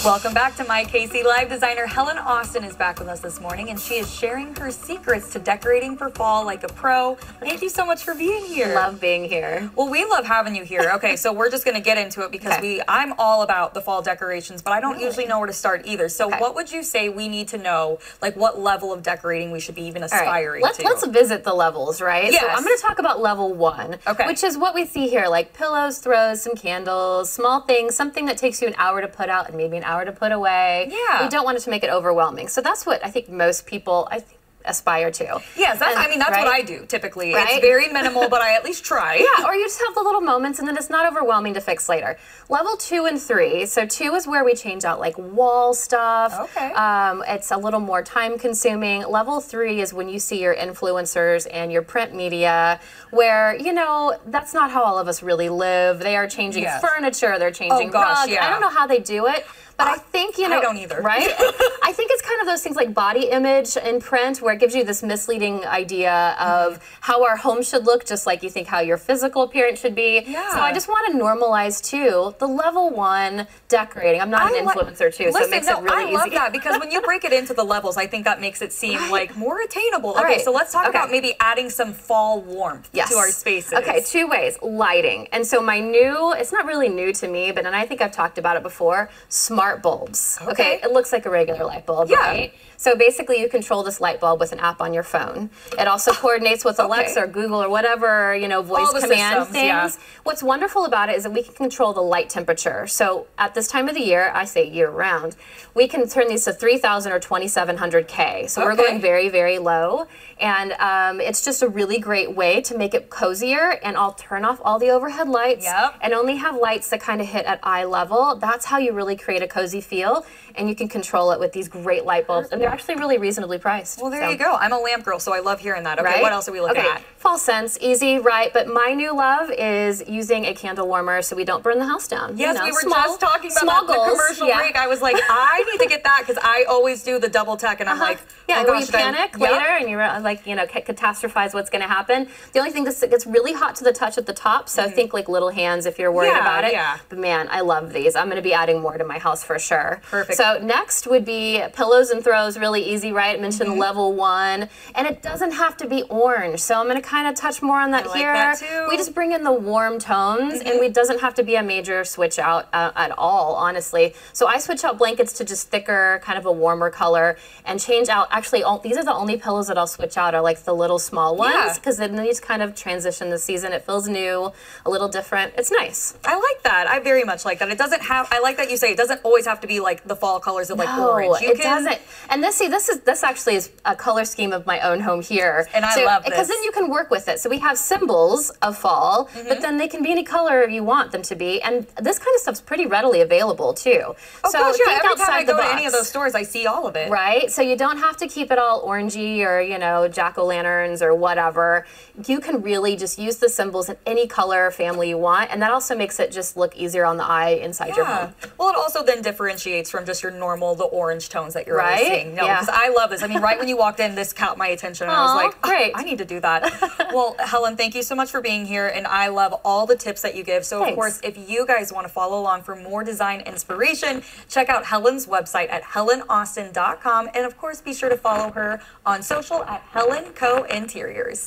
Welcome back to My KC Live. Designer Helen Austen is back with us this morning, and she is sharing her secrets to decorating for fall like a pro. Thank you so much for being here. Love being here. Well, we love having you here. Okay, so we're just going to get into it because I'm all about the fall decorations, but I don't usually know where to start either. So what would you say we need to know, like what level of decorating we should be even aspiring to? Let's visit the levels, right? Yes. So I'm going to talk about level 1, which is what we see here, like pillows, throws, some candles, small things, something that takes you an hour to put out and maybe an hour to put away. Yeah. We don't want it to make it overwhelming. So that's what I think most people, aspire to. Yes, that's what I do typically. Right? It's very minimal, but I at least try. Yeah, or you just have the little moments and then it's not overwhelming to fix later. Level 2 and 3. So 2 is where we change out like wall stuff. Okay. It's a little more time consuming. Level 3 is when you see your influencers and your print media where, you know, that's not how all of us really live. They are changing furniture, they're changing rugs. I don't know how they do it. But I think, you know, I don't either. Right? I think it's kind of those things like body image in print where it gives you this misleading idea of how our home should look, just like you think how your physical appearance should be. Yeah. So I just want to normalize, too, the level 1 decorating. I'm not an influencer, too, so it makes it really easy. I love that because when you break it into the levels, I think that makes it seem like more attainable. Okay, so let's talk about maybe adding some fall warmth to our spaces. Okay, 2 ways. Lighting. And so my new, it's not really new to me, but and I think I've talked about it before, smart bulbs. Okay, it looks like a regular light bulb, right? So basically you control this light bulb with an app on your phone. It also coordinates with Alexa or Google or whatever, you know, voice command things. What's wonderful about it is that we can control the light temperature. So at this time of the year, I say year round, we can turn these to 3,000 or 2,700 K. So we're going very, very low. And it's just a really great way to make it cozier, and I'll turn off all the overhead lights and only have lights that kind of hit at eye level. That's how you really create a cozy feel, and you can control it with these great light bulbs, and they're actually really reasonably priced. Well, there you go. I'm a lamp girl, so I love hearing that. Okay, what else are we looking at? Fall scents, easy, right? But my new love is using a candle warmer so we don't burn the house down. Yes, we were just talking about that in the commercial break. I was like, I need to get that because I always do the double tech, and I'm like, yeah, where you panic later and you're like, you know, catastrophize what's going to happen. The only thing that gets really hot to the touch at the top, so think like little hands if you're worried about it. But man, I love these. I'm going to be adding more to my house for sure. Perfect. So next would be pillows and throws, really easy, right? I mentioned level 1, and it doesn't have to be orange. So I'm going to kind of touch more on that here. That too. We just bring in the warm tones, and it doesn't have to be a major switch out at all, honestly. So I switch out blankets to just thicker, kind of a warmer color, and change out, actually, these are the only pillows that I'll switch out are like the little small ones, because then these kind of transition the season. It feels new, a little different. It's nice. I like that. I very much like that. It doesn't have, I like that you say it doesn't always have to be like the fall colors of like orange. It doesn't. And this actually is a color scheme of my own home here. And I love this. Because then you can work with it. So we have symbols of fall, but then they can be any color you want them to be. And this kind of stuff's pretty readily available too. Oh so gosh, yeah. Every time I go to box. any of those stores, I see all of it. Right? So you don't have to keep it all orangey or, you know, jack-o'-lanterns or whatever. You can really just use the symbols in any color family you want, and that also makes it just look easier on the eye inside your home. Well, it also then differentiates from just your normal, the orange tones that you're always seeing. No, because I love this. I mean, right when you walked in, this caught my attention, and I was like, great, I need to do that. Well, Helen, thank you so much for being here, and I love all the tips that you give. So, of course, if you guys want to follow along for more design inspiration, check out Helen's website at helenaustin.com, and of course, be sure to follow her on social at Helen Co Interiors.